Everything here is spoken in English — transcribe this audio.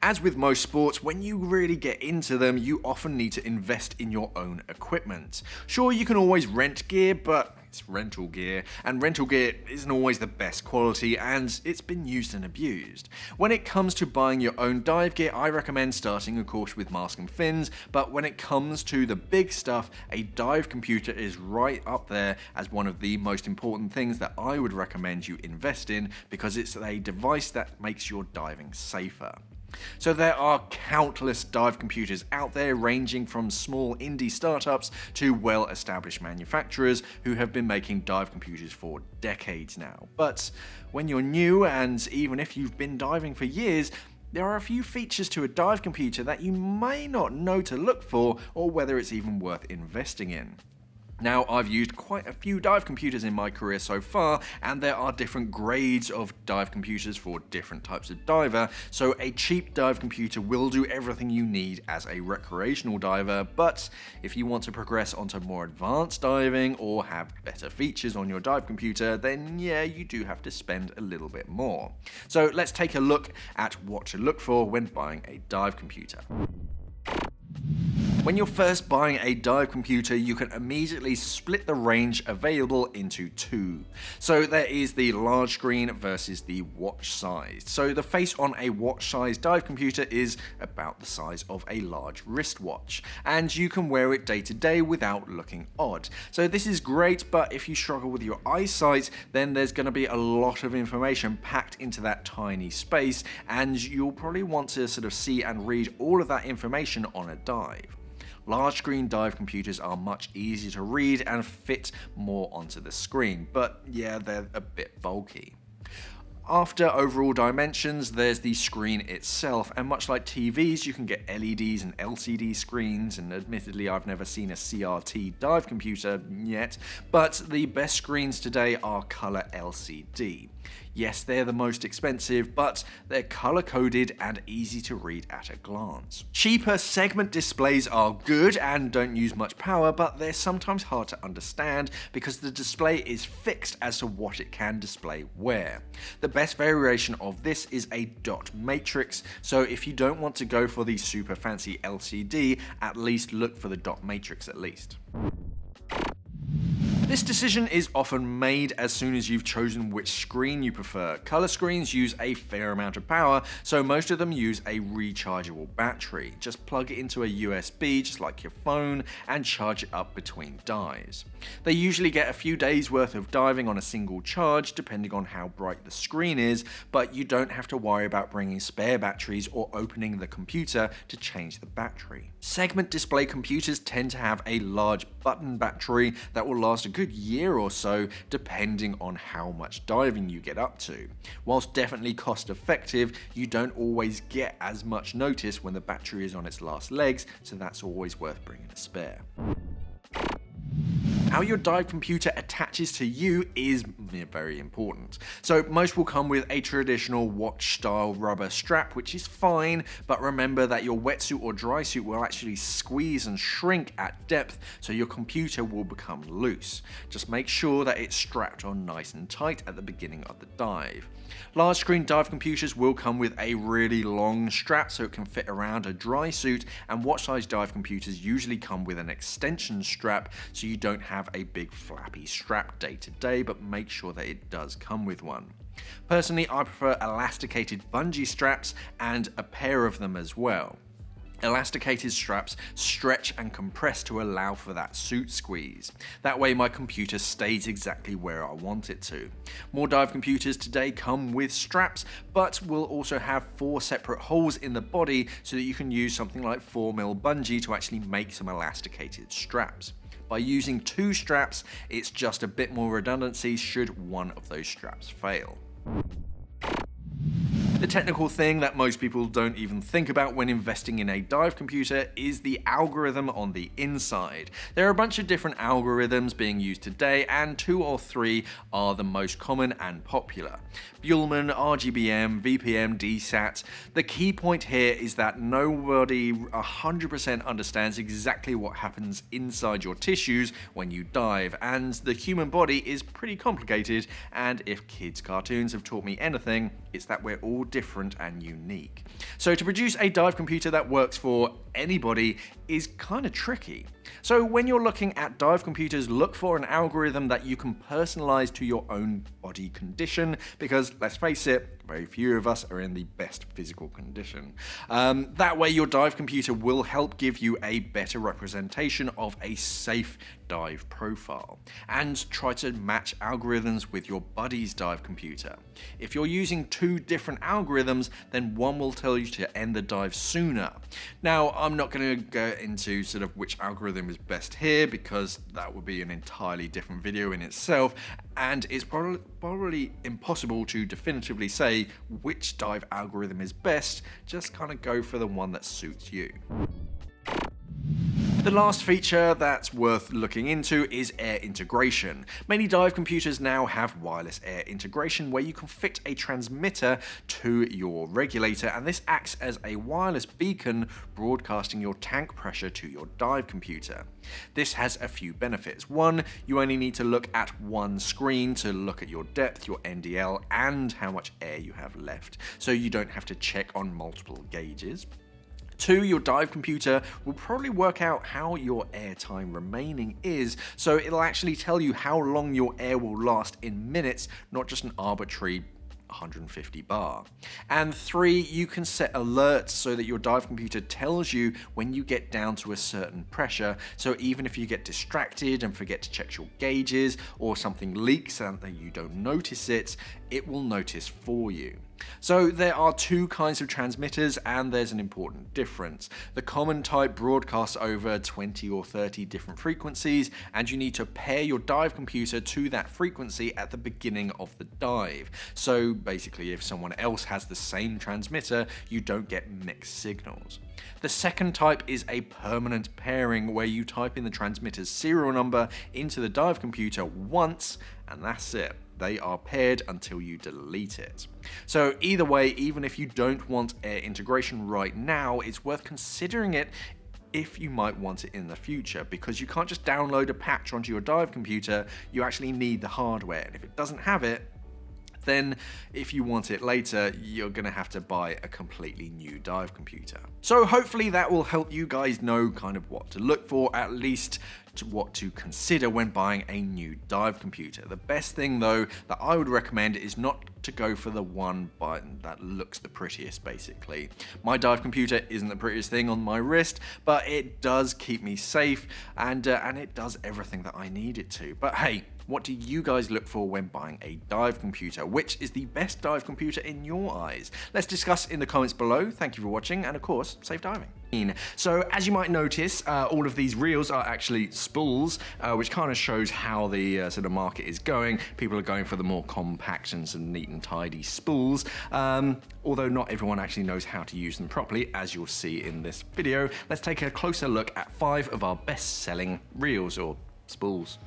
As with most sports, when you really get into them, you often need to invest in your own equipment. Sure, you can always rent gear, but it's rental gear, and rental gear isn't always the best quality, and it's been used and abused. When it comes to buying your own dive gear, I recommend starting, of course, with Mask and Fins, but when it comes to the big stuff, a dive computer is right up there as one of the most important things that I would recommend you invest in, because it's a device that makes your diving safer. So there are countless dive computers out there, ranging from small indie startups to well-established manufacturers who have been making dive computers for decades now. But when you're new, and even if you've been diving for years, there are a few features to a dive computer that you may not know to look for, or whether it's even worth investing in. Now, I've used quite a few dive computers in my career so far, and there are different grades of dive computers for different types of diver, so a cheap dive computer will do everything you need as a recreational diver, but if you want to progress onto more advanced diving or have better features on your dive computer, then yeah, you do have to spend a little bit more. So let's take a look at what to look for when buying a dive computer. When you're first buying a dive computer, you can immediately split the range available into two. So there is the large screen versus the watch size. So the face on a watch size dive computer is about the size of a large wristwatch, and you can wear it day to day without looking odd. So this is great, but if you struggle with your eyesight, then there's going to be a lot of information packed into that tiny space, and you'll probably want to sort of see and read all of that information on a dive. Large screen dive computers are much easier to read and fit more onto the screen, but yeah, they're a bit bulky. After overall dimensions, there's the screen itself, and much like TVs, you can get LEDs and LCD screens, and admittedly I've never seen a CRT dive computer yet, but the best screens today are color LCD. Yes, they're the most expensive, but they're color-coded and easy to read at a glance. Cheaper segment displays are good and don't use much power, but they're sometimes hard to understand because the display is fixed as to what it can display where. The best variation of this is a dot matrix, so if you don't want to go for the super fancy LCD, at least look for the dot matrix at least. This decision is often made as soon as you've chosen which screen you prefer. Color screens use a fair amount of power, so most of them use a rechargeable battery. Just plug it into a USB, just like your phone, and charge it up between dives. They usually get a few days worth of diving on a single charge, depending on how bright the screen is, but you don't have to worry about bringing spare batteries or opening the computer to change the battery. Segment display computers tend to have a large button battery that will last a good year or so, depending on how much diving you get up to. Whilst definitely cost effective, you don't always get as much notice when the battery is on its last legs, so that's always worth bringing a spare. How your dive computer attaches to you is very important. So most will come with a traditional watch style rubber strap, which is fine, but remember that your wetsuit or dry suit will actually squeeze and shrink at depth, so your computer will become loose. Just make sure that it's strapped on nice and tight at the beginning of the dive. Large screen dive computers will come with a really long strap so it can fit around a dry suit, and watch size dive computers usually come with an extension strap so you don't have a big flappy strap day to day, but make sure that it does come with one. Personally, I prefer elasticated bungee straps and a pair of them as well. Elasticated straps stretch and compress to allow for that suit squeeze. That way my computer stays exactly where I want it to. More dive computers today come with straps, but will also have 4 separate holes in the body so that you can use something like 4mm bungee to actually make some elasticated straps. By using 2 straps, it's just a bit more redundancy should one of those straps fail. The technical thing that most people don't even think about when investing in a dive computer is the algorithm on the inside. There are a bunch of different algorithms being used today, and 2 or 3 are the most common and popular. Buellmann, RGBM, VPM, DSAT. The key point here is that nobody 100% understands exactly what happens inside your tissues when you dive, and the human body is pretty complicated, and if kids' cartoons have taught me anything, it's that we're all different and unique. So to produce a dive computer that works for anybody is kind of tricky. So when you're looking at dive computers, look for an algorithm that you can personalize to your own body condition, because let's face it, very few of us are in the best physical condition. That way your dive computer will help give you a better representation of a safe dive profile, and try to match algorithms with your buddy's dive computer. If you're using two different algorithms, then one will tell you to end the dive sooner. Now, I'm not going to go into sort of which algorithm is best here, because that would be an entirely different video in itself, and it's probably impossible to definitively say which dive algorithm is best. Just kind of go for the one that suits you. The last feature that's worth looking into is air integration. Many dive computers now have wireless air integration, where you can fit a transmitter to your regulator, and this acts as a wireless beacon broadcasting your tank pressure to your dive computer. This has a few benefits. One, you only need to look at one screen to look at your depth, your NDL, and how much air you have left, so you don't have to check on multiple gauges. Two, your dive computer will probably work out how your air time remaining is, so it'll actually tell you how long your air will last in minutes, not just an arbitrary 150 bar. And three, you can set alerts so that your dive computer tells you when you get down to a certain pressure, so even if you get distracted and forget to check your gauges, or something leaks and you don't notice it, it will notice for you. So there are two kinds of transmitters, and there's an important difference. The common type broadcasts over 20 or 30 different frequencies, and you need to pair your dive computer to that frequency at the beginning of the dive. So basically, if someone else has the same transmitter, you don't get mixed signals. The second type is a permanent pairing, where you type in the transmitter's serial number into the dive computer once, and that's it. They are paired until you delete it. So either way, even if you don't want air integration right now, it's worth considering it if you might want it in the future, because you can't just download a patch onto your dive computer. You actually need the hardware, and if it doesn't have it, then if you want it later, you're gonna have to buy a completely new dive computer. So hopefully that will help you guys know kind of what to look for, at least what to consider when buying a new dive computer. The best thing though that I would recommend is not to go for the one button that looks the prettiest, basically. My dive computer isn't the prettiest thing on my wrist, but it does keep me safe, and it does everything that I need it to. But hey, what do you guys look for when buying a dive computer? Which is the best dive computer in your eyes? Let's discuss in the comments below. Thank you for watching, and of course, safe diving. So as you might notice, all of these reels are actually spools, which kind of shows how the sort of market is going. People are going for the more compact and sort of neat and tidy spools, although not everyone actually knows how to use them properly, as you'll see in this video. Let's take a closer look at 5 of our best-selling reels or spools.